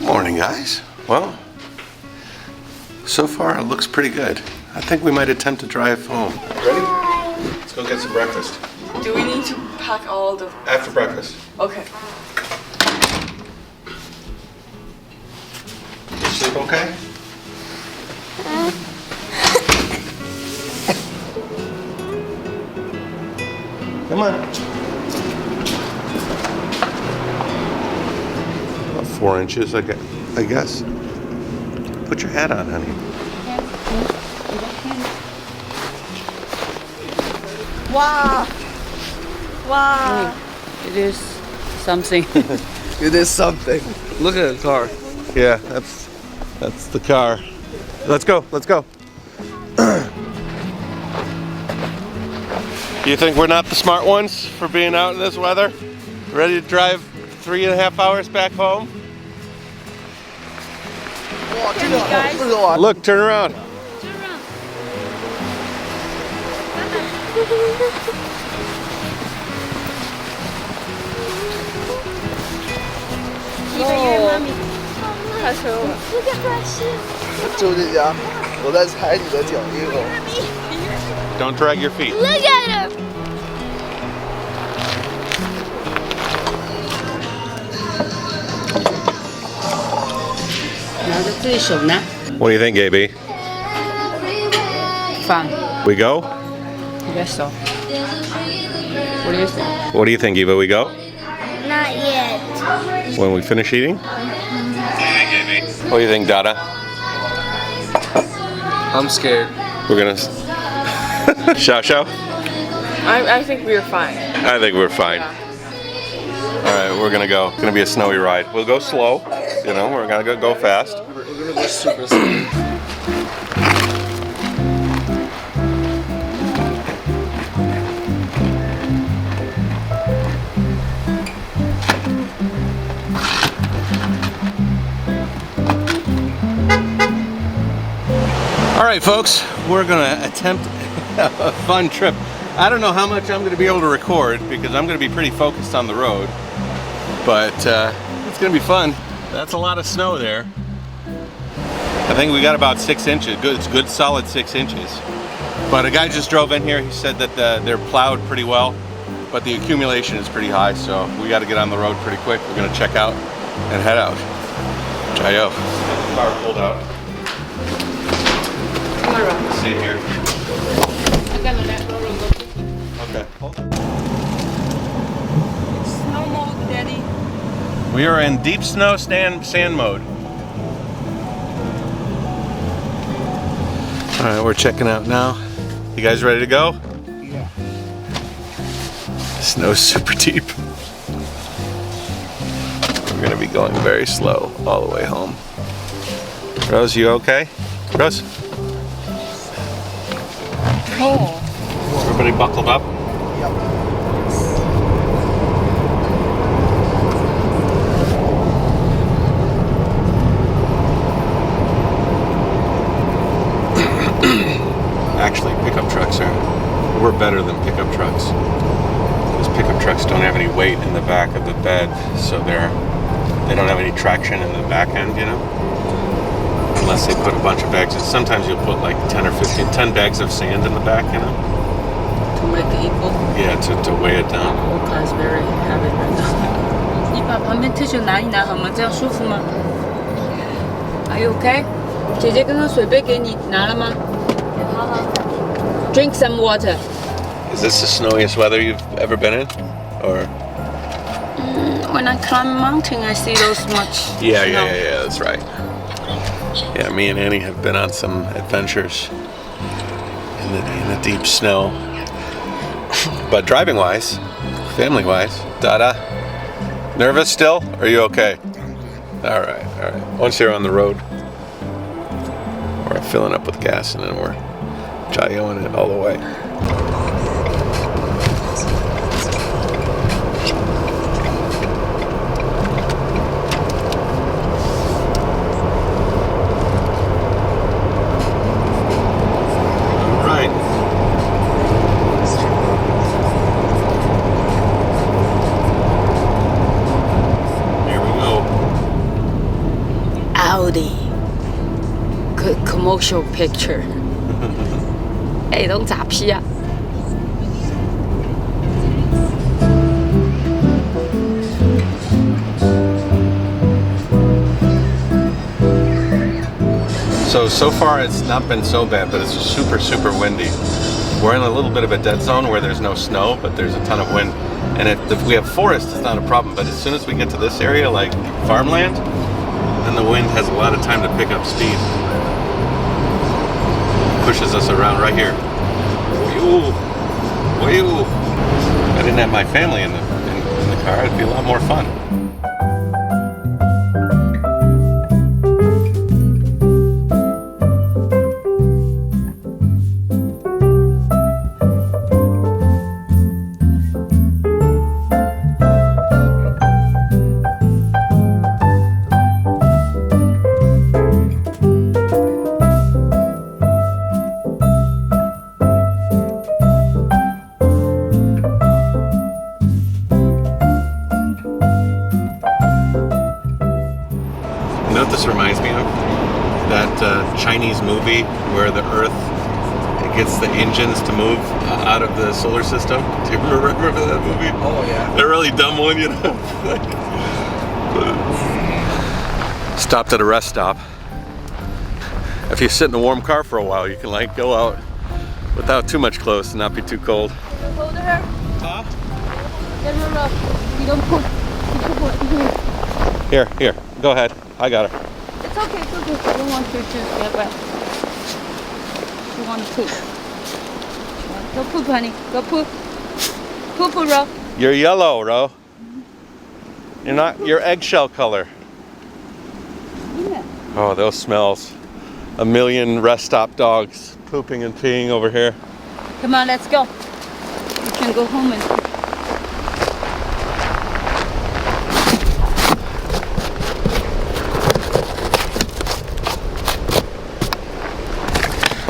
Morning, guys. Well, so far it looks pretty good. I think we might attempt to drive home. Ready? Let's go get some breakfast. Do we need to pack all the... After breakfast. Okay. You sleep okay? Come on. About 4 inches, I guess. Put your hat on, honey. Wow. Wow. It is something. It is something. Look at the car. Yeah, that's the car. Let's go. You think we're not the smart ones for being out in this weather? Ready to drive 3.5 hours back home? Look, turn around. Don't drag your feet. Look at him. What do you think, AB? Fun. We go? I guess so. What do you think? What do you think, Eva? We go? Not yet. When we finish eating? What do you think, Dada? I'm scared. We're gonna... Xiao? I think we're fine. I think we're fine. Yeah. Alright, we're gonna go. It's gonna be a snowy ride. We'll go slow. You know, we're gonna go fast. We're gonna go super slow. Alright folks, we're gonna attempt a fun trip. I don't know how much I'm gonna be able to record because I'm gonna be pretty focused on the road. But it's gonna be fun. That's a lot of snow there. I think we got about 6 inches. Good solid 6 inches. But a guy just drove in here. He said that they're plowed pretty well, but the accumulation is pretty high, so we got to get on the road pretty quick. We're gonna check out and head out. Jayoe. Get the car pulled out. Come around. See here. Okay. Snow mode, Daddy. We are in deep snow sand mode. All right, we're checking out now. You guys ready to go? Yeah. Snow's super deep. We're gonna be going very slow all the way home. Rose, you okay? Rose? Oh. Everybody buckled up? Actually, pickup trucks we're better than pickup trucks. Because pickup trucks don't have any weight in the back of the bed, so they don't have any traction in the back end, you know? Unless they put a bunch of bags. Sometimes you'll put like 10 bags of sand in the back, you know? To make it equal. Yeah, to weigh it down. All cars very heavy right now. 你把旁边 T 恤拿一拿好吗？这样舒服吗？ Are you okay? 姐姐刚刚水杯给你拿了吗？ Drink some water. Is this the snowiest weather you've ever been in? Or? When I climb a mountain, I see those much. Yeah, that's right. Yeah, me and Annie have been on some adventures in the deep snow. But driving-wise, family-wise, Dada, nervous still? Are you okay? All right. Once you're on the road, we're filling up with gas and then we're Jayoing it all the way. Saudi commercial picture. 哎，都咋 P 啊？ So far it's not been so bad, but it's super, super windy. We're in a little bit of a dead zone where there's no snow, but there's a ton of wind. And if we have forest, it's not a problem. But as soon as we get to this area, like farmland, then the wind has a lot of time to pick up speed. Pushes us around right here. Wee-oo. Wee-oo. If I didn't have my family in the car, it'd be a lot more fun. You know what this reminds me of? That Chinese movie where the Earth gets the engines to move out of the solar system. Do you remember that movie? Oh yeah. The really dumb one, you know? Stopped at a rest stop. If you sit in a warm car for a while, you can like go out without too much clothes and not be too cold. Hold her. Huh? You don't put. Here, go ahead. I got her. It's okay. I don't want you to get wet. You want to poop. Go poop, honey. Go poop. Poop, Ro. You're yellow, Ro. You're not. You're eggshell color. Yeah. Oh, those smells. A million rest stop dogs pooping and peeing over here. Come on, let's go. You can go home and.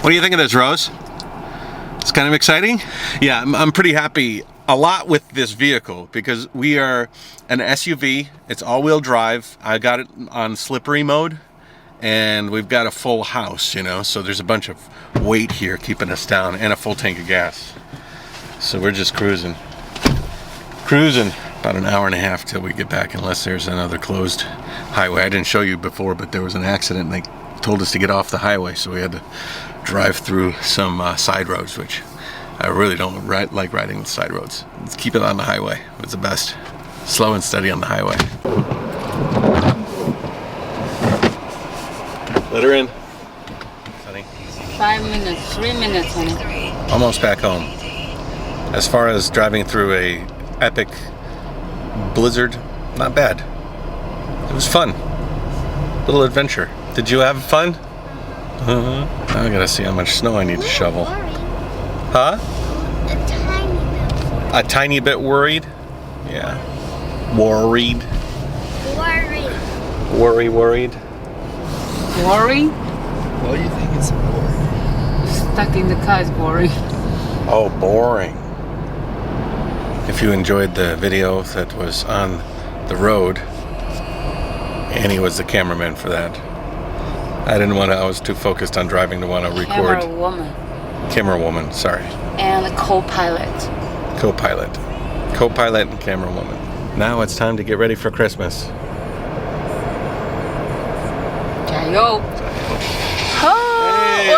What do you think of this, Rose? It's kind of exciting? Yeah, I'm pretty happy a lot with this vehicle because we are an SUV. It's all-wheel drive. I got it on slippery mode and we've got a full house, you know, so there's a bunch of weight here keeping us down and a full tank of gas. So we're just cruising. About an hour and a half till we get back unless there's another closed highway. I didn't show you before, but there was an accident and they told us to get off the highway, so we had to drive through some side roads, which I really don't like riding with side roads. Let's keep it on the highway. It's the best. Slow and steady on the highway. Let her in. Honey. 5 minutes, 3 minutes, honey. Almost back home. As far as driving through a epic blizzard, not bad. It was fun. Little adventure. Did you have fun? Now I gotta see how much snow I need to shovel. Huh? A tiny bit worried? Yeah. Worried. Worried. Worry? Why do you think it's boring? Stuck in the car is boring. Oh, boring. If you enjoyed the video that was on the road, Annie was the cameraman for that. I was too focused on driving to want to record. Camera woman, sorry. And a co-pilot. Co-pilot and camera woman. Now it's time to get ready for Christmas. Jayoe. Oh, Hey.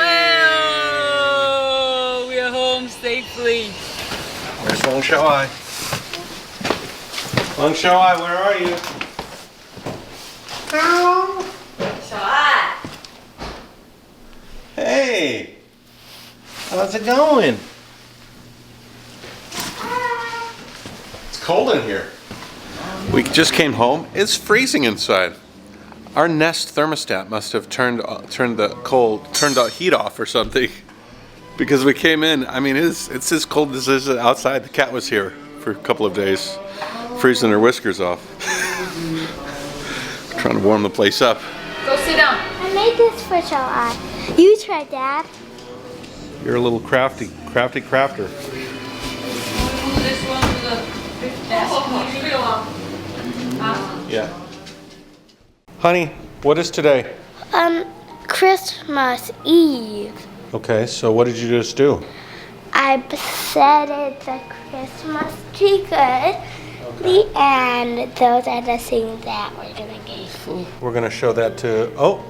wow! We are home safely. Where's Long Shaoai? Long Shaoai, where are you? Hey! How's it going? It's cold in here. We just came home. It's freezing inside. Our Nest thermostat must have turned the heat off or something. Because we came in, I mean, it's as cold as it is outside. The cat was here for a couple of days, freezing her whiskers off. Trying to warm the place up. Go sit down. I made this for Jayoe. You try, Dad. You're a little crafty crafter. Move this one to the desk. Yeah. Honey, What is today? Christmas Eve. Okay, so what did you just do? I set it the Christmas tree good. And those are the things that we're gonna get. We're gonna show that to, oh,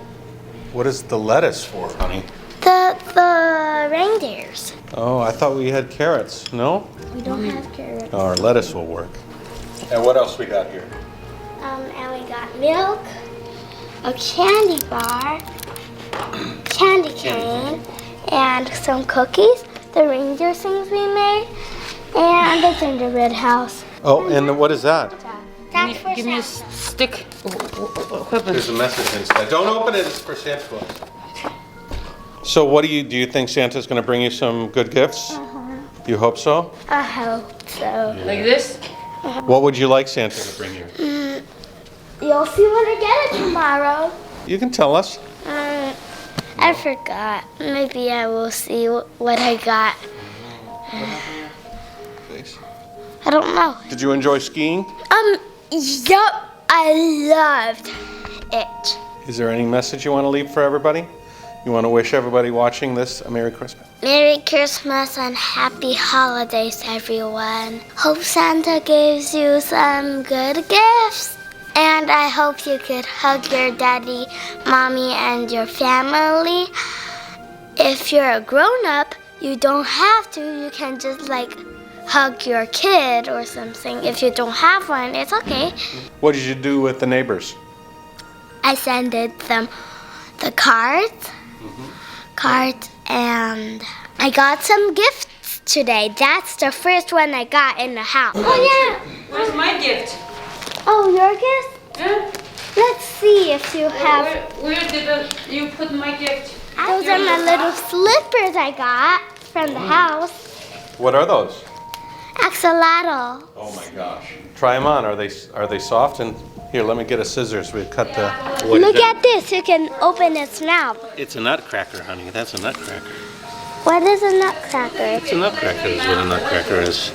what is the lettuce for, honey? The reindeers. Oh, I thought we had carrots. No? We don't have carrots. Oh, our lettuce will work. And what else we got here? And we got milk, a candy bar, candy cane, and some cookies, the reindeer things we made, and the gingerbread house. Oh, and what is that? That's for Give me a Santa. stick. What There's a message inside. Don't open it, it's for Santa Claus. So what do you think Santa's gonna bring you some good gifts? You hope so? I hope so. Like this? What would you like Santa to bring you? You'll see when I get it tomorrow. You can tell us. I forgot. Maybe I will see what I got. I don't know. Did you enjoy skiing? Yup, I loved it. Is there any message you want to leave for everybody? You want to wish everybody watching this a Merry Christmas? Merry Christmas and Happy Holidays, everyone. Hope Santa gives you some good gifts. And I hope you could hug your daddy, mommy, and your family. If you're a grown-up, you don't have to. You can just hug your kid or something. If you don't have one, it's okay. What did you do with the neighbors? I sent them the cards, and I got some gifts today. That's the first one I got in the house. Oh yeah. Where's my gift? Oh, your gift? Yeah. Let's see if you have. Where did you put my gift? Those are my little slippers I got from the house. What are those? Axolotl. Oh my gosh. Try them on. Are they soft? And here, let me get a scissors. We cut the. Look at this. You can open its mouth. It's a nutcracker, honey. That's a nutcracker. What is a nutcracker? It's a nutcracker is what a nutcracker is.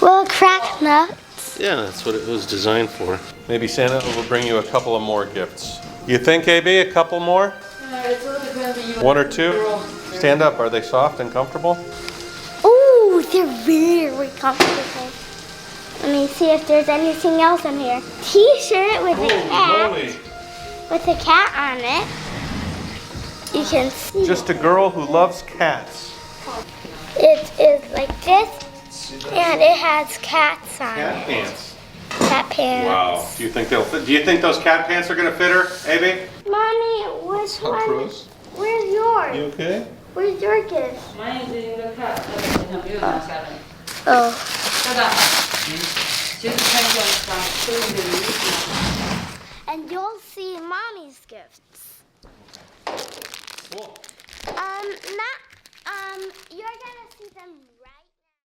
Will it crack nuts? Yeah, that's what it was designed for. Maybe Santa will bring you a couple of more gifts. You think, AB, a couple more? One or two? Stand up. Are they soft and comfortable? Ooh, they're very comfortable. Let me see if there's anything else in here. T-shirt with a cat. With a cat on it. You can see. Just a girl who loves cats. It is like this, and it has cats on Cat it. pants. Cat pants. Wow. Do you think they'll fit? Do you think those cat pants are gonna fit her, AB? Mommy, which one? Cruz. Where's yours? You okay? Where's your gift? Mine is in the car. Oh. And you'll see Mommy's gifts. Cool. Your